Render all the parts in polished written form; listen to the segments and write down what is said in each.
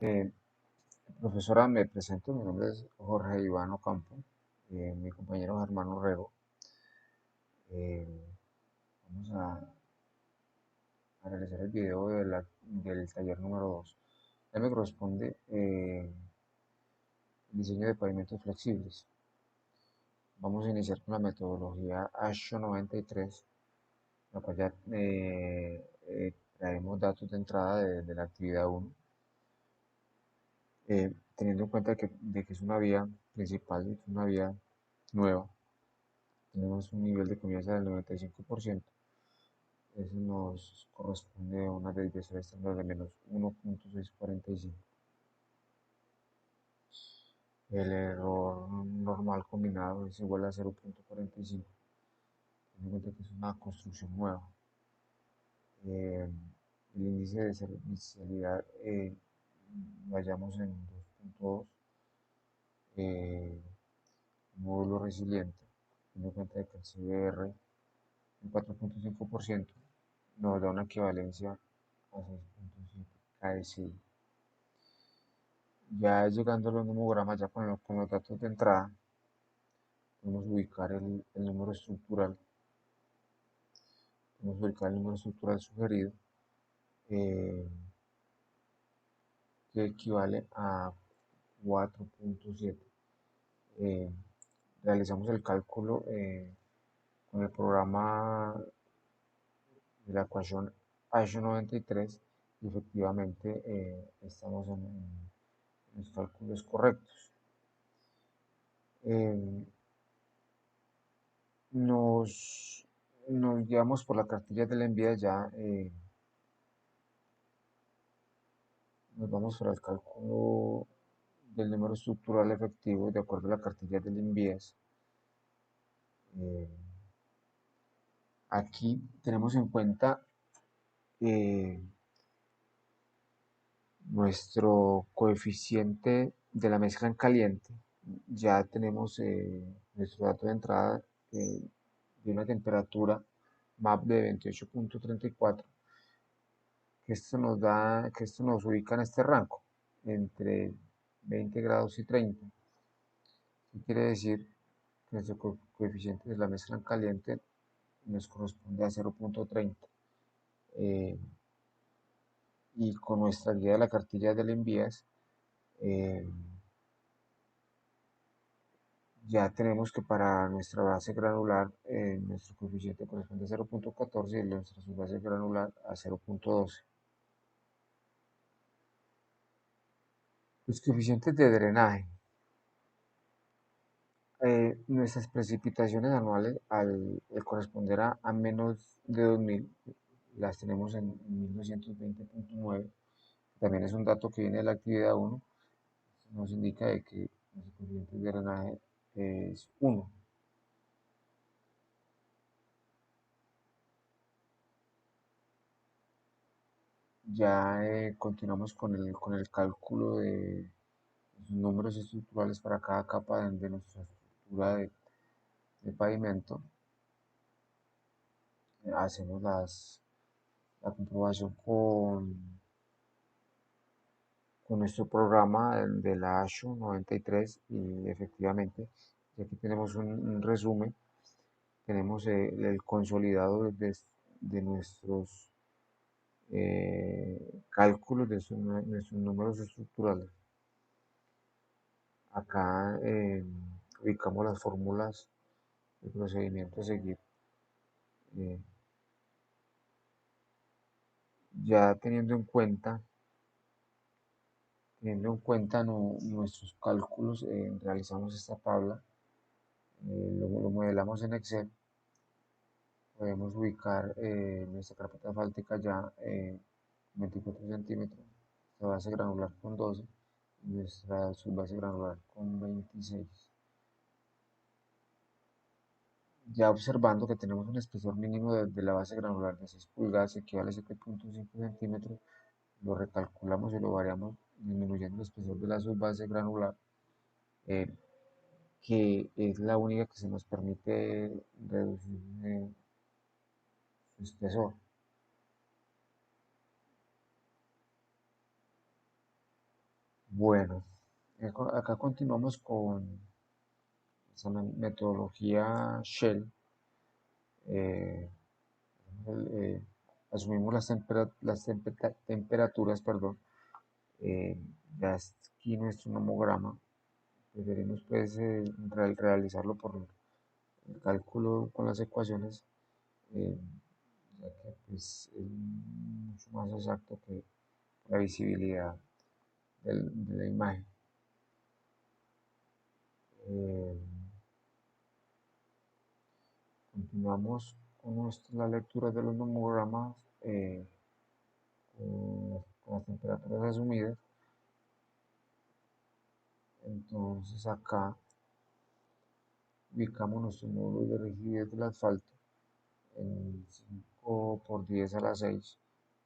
Eh, Profesora, me presento, mi nombre es Jorge Iván Ocampo, mi compañero Germán Orrego. Eh, vamos a realizar el video del taller número 2. Ya me corresponde el diseño de pavimentos flexibles. Vamos a iniciar con la metodología ASHO 93, la cual ya traemos datos de entrada de la actividad 1, teniendo en cuenta de que es una vía principal, es una vía nueva. Tenemos un nivel de confianza del 95%. Eso nos corresponde a una desviación estándar de menos 1.645. El error normal combinado es igual a 0.45. Teniendo en cuenta que es una construcción nueva. Eh, el índice de servicialidad lo hallamos en 2.2. Módulo resiliente, teniendo en cuenta que el CBR en 4.5% nos da una equivalencia a 6.7 KSI. Ya llegando a los nomogramas, ya con los datos de entrada, podemos ubicar el número estructural, sugerido, eh, que equivale a 4.7. Eh, Realizamos el cálculo con el programa de la ecuación H93 y efectivamente estamos en los cálculos correctos. Eh, nos, Nos guiamos por la cartilla de la envía ya. Nos vamos para el cálculo del número estructural efectivo de acuerdo a la cartilla del envías. Eh, Aquí tenemos en cuenta eh, nuestro coeficiente de la mezcla en caliente. Ya tenemos nuestro dato de entrada de una temperatura MAP de 28.34, que esto nos ubica en este rango entre 20 grados y 30. ¿Qué quiere decir? Que nuestro coeficiente de la mezcla en caliente nos corresponde a 0.30. Eh, y con nuestra guía de la cartilla del envías, eh, ya tenemos que para nuestra base granular, nuestro coeficiente corresponde a 0.14 y nuestra subbase granular a 0.12. Los coeficientes de drenaje. Nuestras precipitaciones anuales, al corresponder a menos de 2000, las tenemos en 1220.9. También es un dato que viene de la actividad 1. Nos indica de que nuestro coeficiente de drenaje es 1. Ya continuamos con el cálculo de los números estructurales para cada capa de nuestra estructura de pavimento. Hacemos la comprobación con nuestro programa de la ASHO 93 y efectivamente, y aquí tenemos un resumen, tenemos el consolidado de nuestros cálculos, de nuestros números estructurales. Acá ubicamos las fórmulas, el procedimiento a seguir. Eh, ya teniendo en cuenta nuestros cálculos, realizamos esta tabla, lo modelamos en Excel. Podemos ubicar nuestra carpeta asfáltica ya 24 centímetros, nuestra base granular con 12 y nuestra subbase granular con 26. Ya observando que tenemos un espesor mínimo de la base granular de 6 pulgadas, que equivale a 7.5 centímetros, lo recalculamos y lo variamos disminuyendo el espesor de la subbase granular, eh, que es la única que se nos permite reducir su espesor. Bueno, acá continuamos con esa metodología Shell. eh, eh, Asumimos temperaturas, perdón. eh, ya es aquí nuestro nomograma. Preferimos pues realizarlo por el cálculo con las ecuaciones, eh, ya que pues, es mucho más exacto que la visibilidad de la imagen. Eh, Continuamos con la lectura de los nomogramas, con las temperaturas asumidas. Entonces acá ubicamos nuestro módulo de rigidez del asfalto en 5 por 10 a la 6,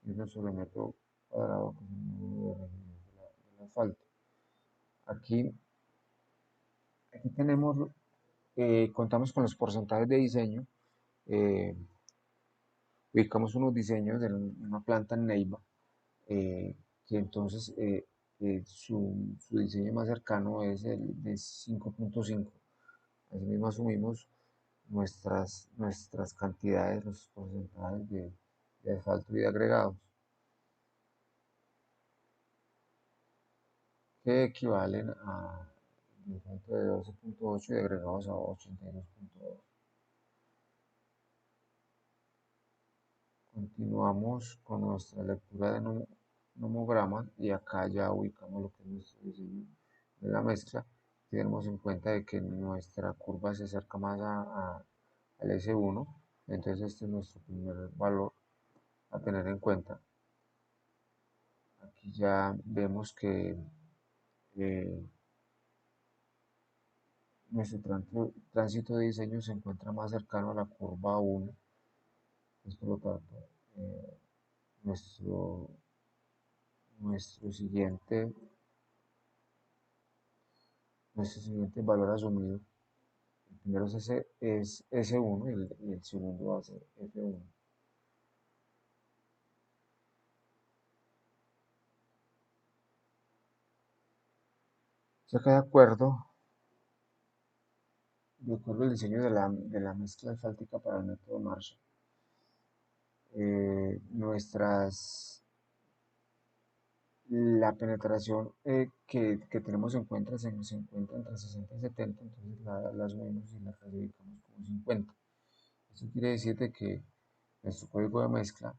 y es nuestro metro cuadrado, que es el módulo de rigidez del asfalto. Aquí, aquí tenemos, contamos con los porcentajes de diseño. eh, Ubicamos unos diseños de una planta en Neiva, que entonces su diseño más cercano es el de 5.5. Asimismo asumimos nuestras cantidades, los porcentajes de asfalto y de agregados, que equivalen a de asfalto de 12.8 y de agregados a 82.2. Continuamos con nuestra lectura de nomograma, y acá ya ubicamos lo que es nuestro diseño de la mezcla. Tenemos en cuenta de que nuestra curva se acerca más al S1, entonces este es nuestro primer valor a tener en cuenta. Aquí ya vemos que eh, nuestro tránsito de diseño se encuentra más cercano a la curva 1, pues por lo tanto eh, nuestro, nuestro siguiente Nuestro siguiente valor asumido, el primero es S1 y el segundo va a ser F1. Se queda de acuerdo al diseño de la mezcla asfáltica para el método Marshall. La penetración que tenemos en cuenta se encuentra entre 60 y 70, entonces la asumimos y la clasificamos como 50. Eso quiere decir de que nuestro código de mezcla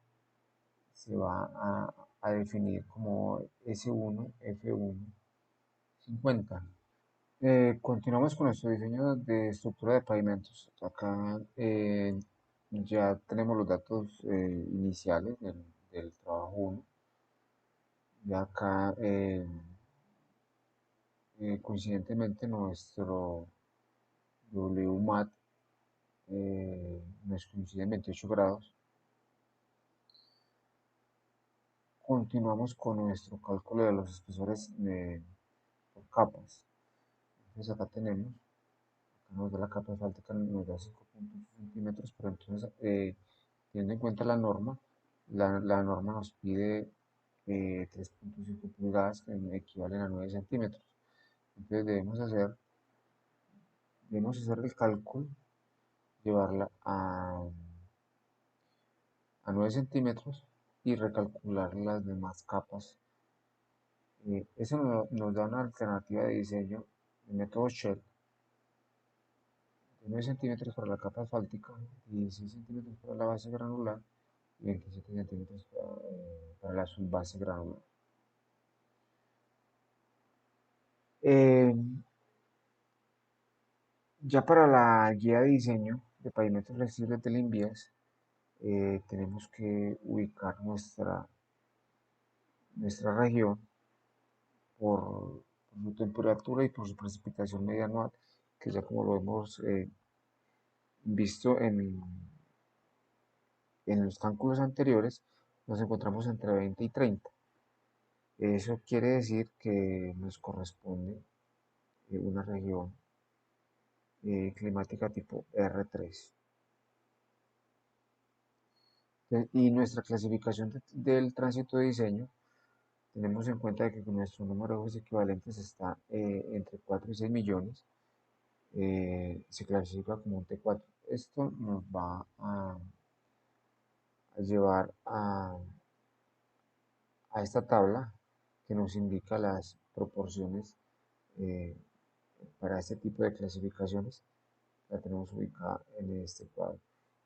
se va a definir como S1, F1, 50. Continuamos con nuestro diseño de estructura de pavimentos. Acá ya tenemos los datos iniciales del trabajo 1. Ya acá, coincidentemente, nuestro WMAT nos coincide en 28 grados. Continuamos con nuestro cálculo de los espesores por capas. Entonces acá tenemos, acá nos da la capa asfáltica, nos da 5.8 centímetros, pero entonces, teniendo en cuenta la norma, la norma nos pide 3.5 pulgadas, que equivalen a 9 centímetros. Entonces debemos hacer el cálculo, llevarla a 9 centímetros y recalcular las demás capas. Eso nos da una alternativa de diseño de método Shell de 9 centímetros para la capa asfáltica, 16 centímetros para la base granular y 27 centímetros para la subbase granular. Eh, ya para la guía de diseño de pavimentos flexibles del INVIAS, tenemos que ubicar nuestra región por su temperatura y por su precipitación media anual, que ya como lo hemos visto en los cálculos anteriores, nos encontramos entre 20 y 30. Eso quiere decir que nos corresponde una región climática tipo R3. Y nuestra clasificación del tránsito de diseño tenemos en cuenta que nuestro número de ojos equivalentes está entre 4 y 6 millones, se clasifica como un T4. Esto nos va a llevar a esta tabla que nos indica las proporciones eh, para este tipo de clasificaciones. La tenemos ubicada en este cuadro.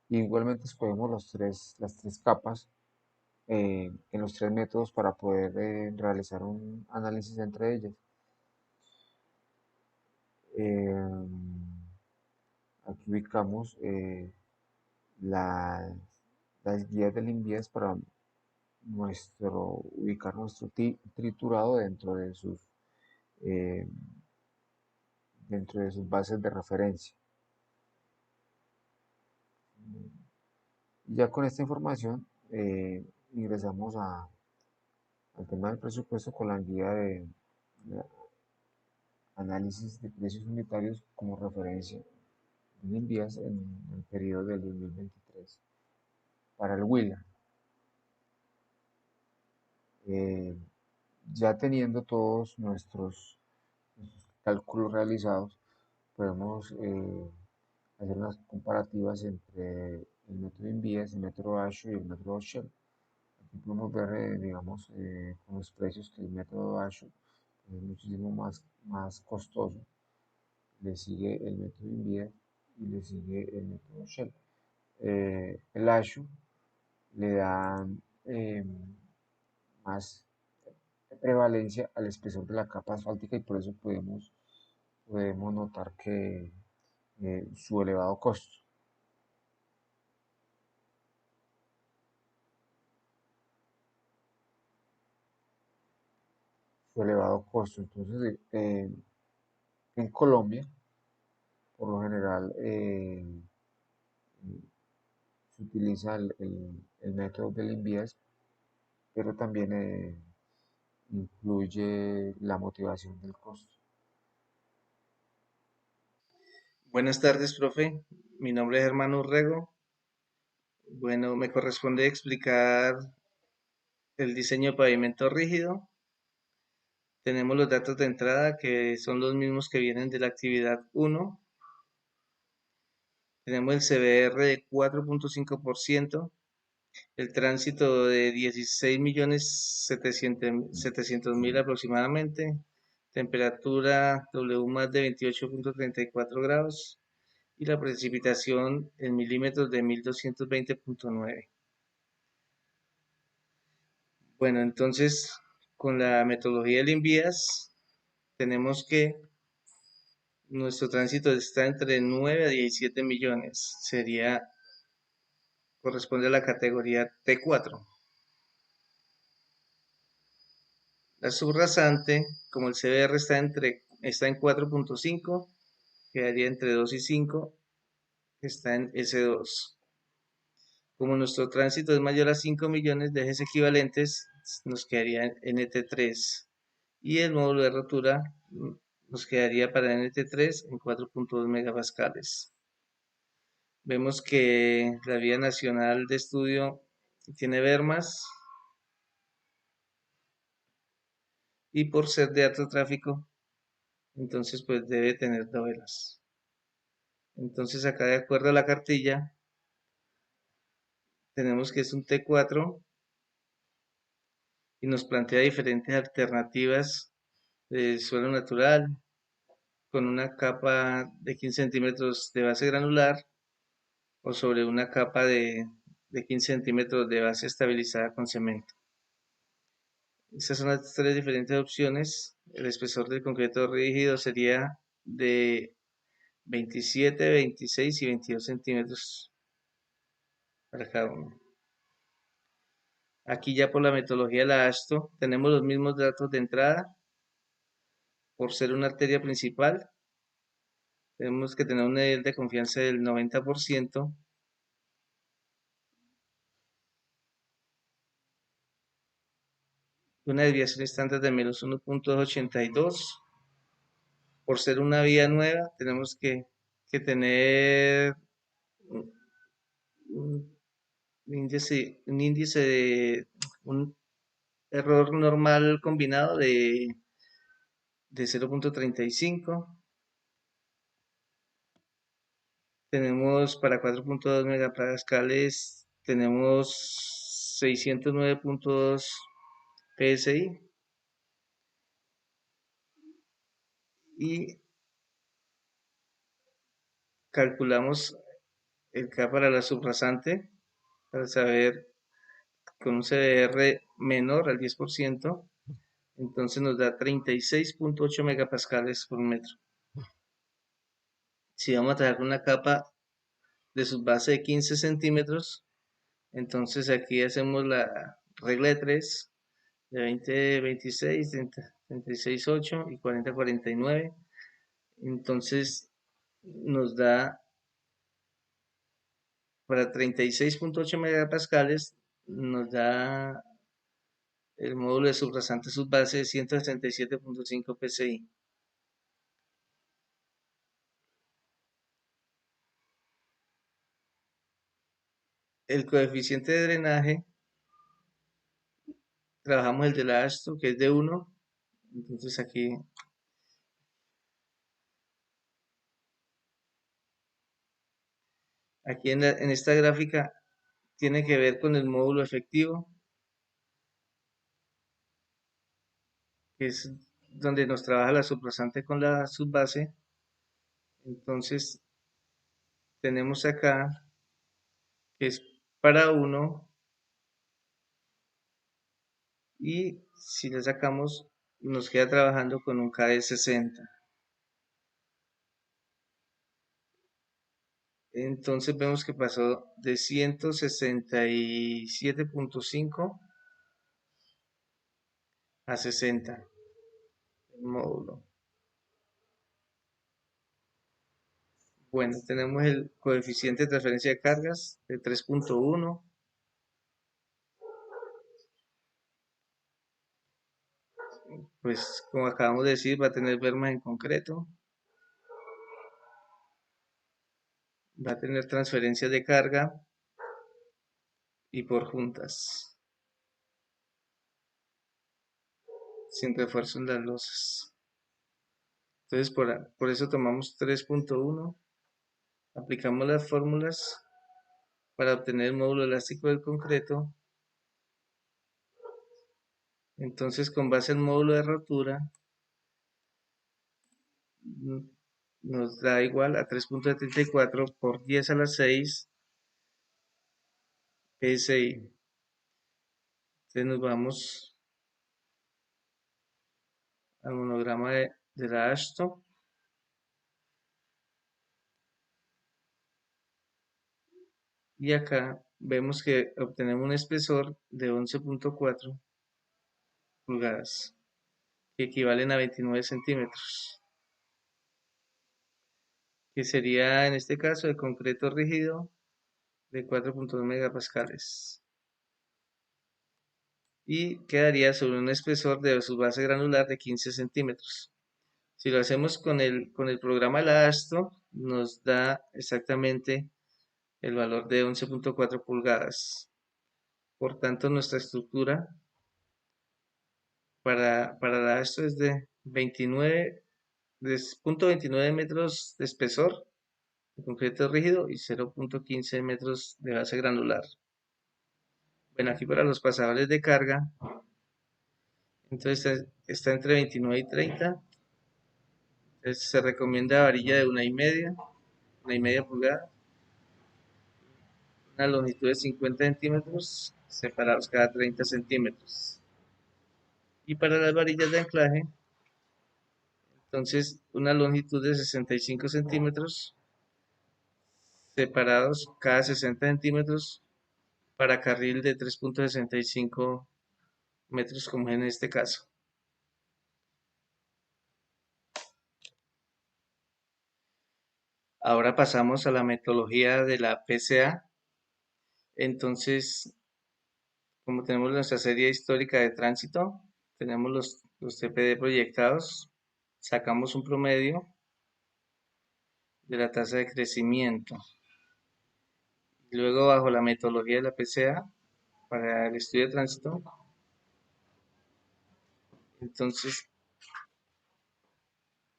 Igualmente escogemos las tres capas en los tres métodos para poder realizar un análisis entre ellas. Eh, Aquí ubicamos las, las guías del INVIES para ubicar nuestro triturado eh, dentro de sus bases de referencia. Y ya con esta información ingresamos al tema del presupuesto con la guía de análisis de precios unitarios como referencia en INVIES en el periodo del 2023. Para el Huila, eh, ya teniendo todos nuestros cálculos realizados, podemos hacer unas comparativas entre el método INVIES, el método ASHO y el método Shell. Aquí podemos ver, digamos, con los precios que el método ASHO es muchísimo más costoso. Le sigue el método INVIES y le sigue el método Shell. El ASHO le da eh, más prevalencia al espesor de la capa asfáltica y por eso podemos notar que su elevado costo. Su elevado costo. Entonces, en Colombia, por lo general, se utiliza el método del INVIES, pero también incluye la motivación del costo. Buenas tardes, profe. Mi nombre es Hermano Urrego. Bueno, me corresponde explicar el diseño de pavimento rígido. Tenemos los datos de entrada que son los mismos que vienen de la actividad 1. Tenemos el CBR de 4.5%, el tránsito de 16.700.000 aproximadamente, temperatura W más de 28.34 grados y la precipitación en milímetros de 1220.9. Bueno, entonces con la metodología del Invías tenemos que nuestro tránsito está entre 9 a 17 millones. Corresponde a la categoría T4. La subrasante, como el CBR está en 4.5, quedaría entre 2 y 5, está en S2. Como nuestro tránsito es mayor a 5 millones de ejes equivalentes, nos quedaría en NT3. Y el módulo de rotura nos quedaría para NT3 en 4.2 megapascales. Vemos que la vía nacional de estudio tiene bermas y por ser de alto tráfico, entonces pues debe tener dovelas. Entonces acá de acuerdo a la cartilla, tenemos que es un T4 y nos plantea diferentes alternativas de suelo natural con una capa de 15 centímetros de base granular o sobre una capa de 15 centímetros de base estabilizada con cemento. Estas son las tres diferentes opciones. El espesor del concreto rígido sería de 27, 26 y 22 centímetros para cada uno. Aquí ya por la metodología de la ASTO tenemos los mismos datos de entrada. Por ser una arteria principal, tenemos que tener un nivel de confianza del 90%, una desviación estándar de menos 1.82. Por ser una vía nueva, tenemos que tener un índice de un error normal combinado de 0.35. Tenemos para 4.2 megapascales, tenemos 609.2 PSI y calculamos el K para la subrasante para saber con un CDR menor al 10%, entonces nos da 36.8 megapascales por metro. Si vamos a trabajar con una capa de subbase de 15 centímetros, entonces aquí hacemos la regla de 3 de 20, 26, 30, 36, 8 y 40, 49. Entonces nos da para 36.8 megapascales, nos da el módulo de subrasante subbase de 177.5 psi. El coeficiente de drenaje, trabajamos el de la ASTO, que es de 1. Entonces aquí en esta gráfica tiene que ver con el módulo efectivo, que es donde nos trabaja la subrasante con la subbase. Entonces tenemos acá que es para 1 y si le sacamos nos queda trabajando con un K de 60. Entonces vemos que pasó de 167.5 a 60 el módulo. Bueno, tenemos el coeficiente de transferencia de cargas de 3.1. Pues como acabamos de decir, va a tener bermas en concreto, va a tener transferencias de carga y por juntas, sin refuerzo en las losas. Entonces por eso tomamos 3.1, aplicamos las fórmulas para obtener el módulo elástico del concreto. Entonces con base al módulo de rotura nos da igual a 3.74 por 10 a la 6 PSI. Entonces nos vamos al monograma de la ASTO y acá vemos que obtenemos un espesor de 11.4 pulgadas, que equivalen a 29 centímetros, que sería en este caso el concreto rígido de 4.2 megapascales y quedaría sobre un espesor de su base granular de 15 centímetros. Si lo hacemos con el programa La ASTO, nos da exactamente el valor de 11.4 pulgadas. Por tanto, nuestra estructura para la ASTO es de 0.29 metros de espesor de concreto rígido y 0.15 metros de base granular. Bueno, aquí para los pasadores de carga, entonces está entre 29 y 30. Entonces se recomienda varilla de 1,5 pulgada, una longitud de 50 centímetros, separados cada 30 centímetros. Y para las varillas de anclaje, entonces una longitud de 65 centímetros, separados cada 60 centímetros para carril de 3.65 metros, como en este caso. Ahora pasamos a la metodología de la PCA. Entonces, como tenemos nuestra serie histórica de tránsito, tenemos los TPD proyectados, sacamos un promedio de la tasa de crecimiento. Luego, bajo la metodología de la PCA, para el estudio de tránsito, Entonces,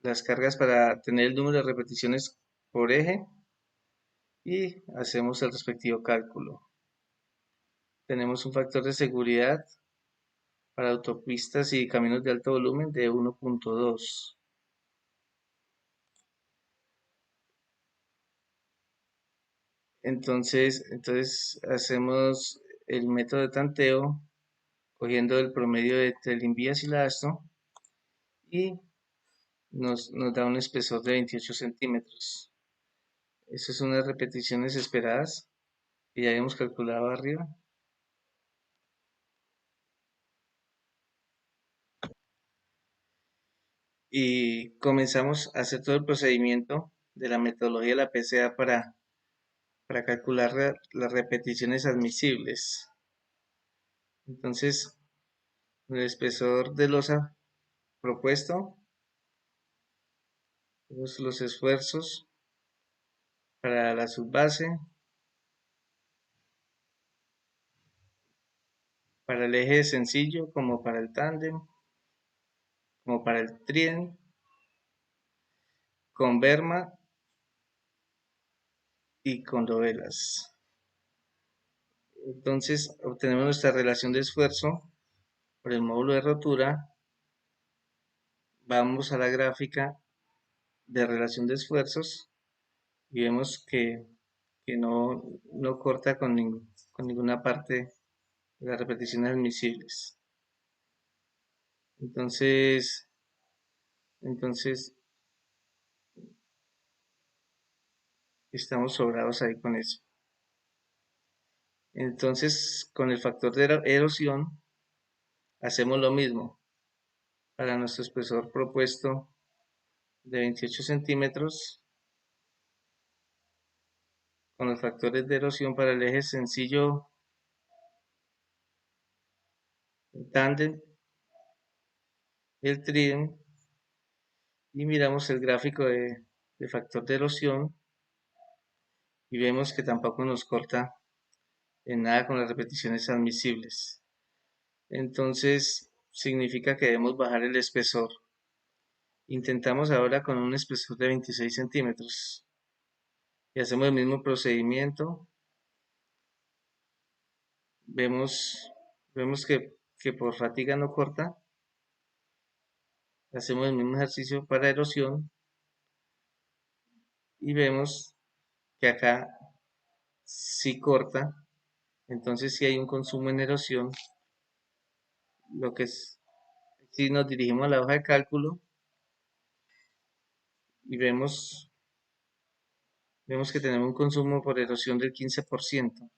las cargas para tener el número de repeticiones por eje y hacemos el respectivo cálculo. Tenemos un factor de seguridad para autopistas y caminos de alto volumen de 1.2. Entonces hacemos el método de tanteo cogiendo el promedio entre el Invías y la ASTO y nos da un espesor de 28 centímetros. Esas son las repeticiones esperadas que ya habíamos calculado arriba. Y comenzamos a hacer todo el procedimiento de la metodología de la PCA para calcular las repeticiones admisibles. Entonces, el espesor de losa propuesto, los esfuerzos para la subbase, para el eje sencillo como para el tándem, como para el tríen, con berma y con dovelas. Entonces obtenemos nuestra relación de esfuerzo por el módulo de rotura. Vamos a la gráfica de relación de esfuerzos y vemos que no corta con ninguna parte de las repeticiones admisibles. Entonces estamos sobrados ahí con eso. Entonces, con el factor de erosión, hacemos lo mismo. Para nuestro espesor propuesto de 28 centímetros, con los factores de erosión para el eje sencillo, el tándem, el tríden, y miramos el gráfico de factor de erosión y vemos que tampoco nos corta en nada con las repeticiones admisibles. Entonces, significa que debemos bajar el espesor. Intentamos ahora con un espesor de 26 centímetros y hacemos el mismo procedimiento. Vemos que por fatiga no corta. Hacemos el mismo ejercicio para erosión y vemos que acá sí corta. Entonces si hay un consumo en erosión, lo que es, si nos dirigimos a la hoja de cálculo y vemos que tenemos un consumo por erosión del 15%.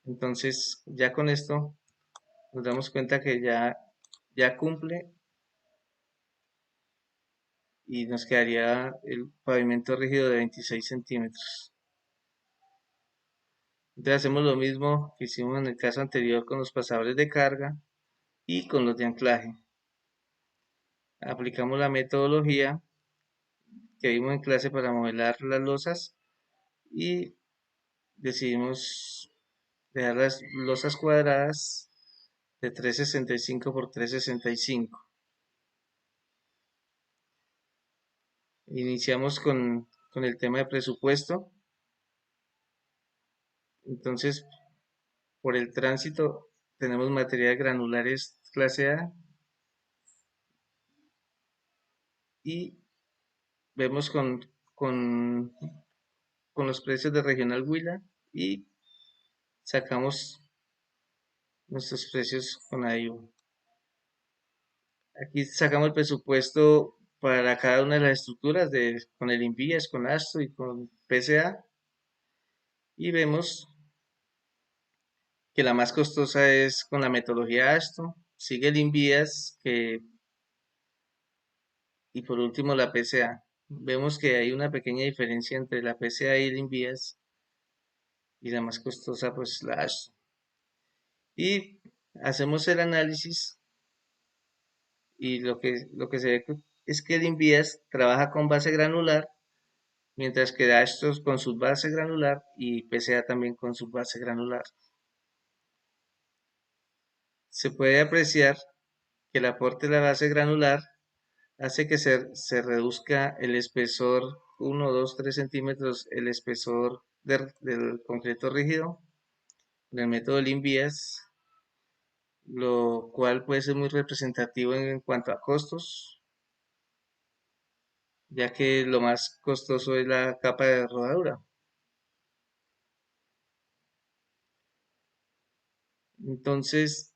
Entonces ya con esto nos damos cuenta que ya cumple y nos quedaría el pavimento rígido de 26 centímetros. Entonces hacemos lo mismo que hicimos en el caso anterior con los pasadores de carga y con los de anclaje. Aplicamos la metodología que vimos en clase para modelar las losas y decidimos dejar las losas cuadradas de 365 por 365. Iniciamos con el tema de presupuesto. Entonces, por el tránsito tenemos materiales granulares clase A y vemos con los precios de Regional Huila y sacamos nuestros precios con AIO. Aquí sacamos el presupuesto para cada una de las estructuras con el Invías, con ASTO y con PCA y vemos que la más costosa es con la metodología ASTO, sigue el Invías y por último la PCA. Vemos que hay una pequeña diferencia entre la PCA y el Invías y la más costosa pues la ASTO. Y hacemos el análisis y lo que se ve es que el Invías trabaja con base granular, mientras que Dastos con su base granular y PCA también con su base granular. Se puede apreciar que el aporte de la base granular hace que se reduzca el espesor 1, 2, 3 centímetros, el espesor del concreto rígido en el método Limbias, lo cual puede ser muy representativo en cuanto a costos, ya que lo más costoso es la capa de rodadura. Entonces,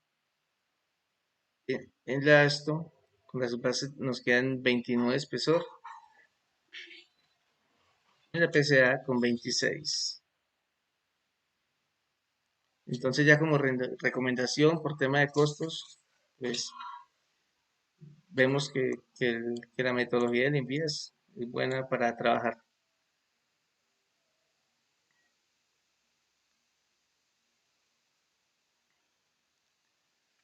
en la esto, con las bases nos quedan 29 de espesor y la PCA con 26. Entonces ya como recomendación por tema de costos, pues vemos que la metodología de limpieza es buena para trabajar.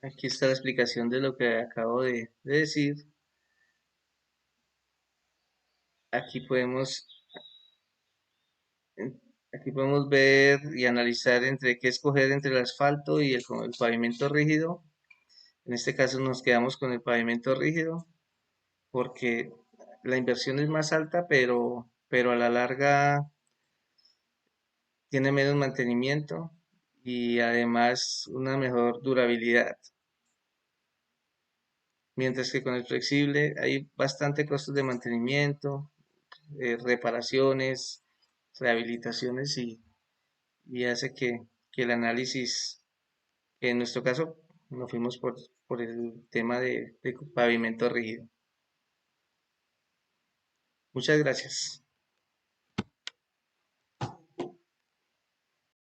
Aquí está la explicación de lo que acabo de decir. Aquí podemos, aquí podemos ver y analizar entre qué escoger entre el asfalto y el pavimento rígido. En este caso nos quedamos con el pavimento rígido porque la inversión es más alta, pero a la larga tiene menos mantenimiento y además una mejor durabilidad. Mientras que con el flexible hay bastante costos de mantenimiento, reparaciones, rehabilitaciones y hace que el análisis, que en nuestro caso nos fuimos por el tema de pavimento rígido. Muchas gracias.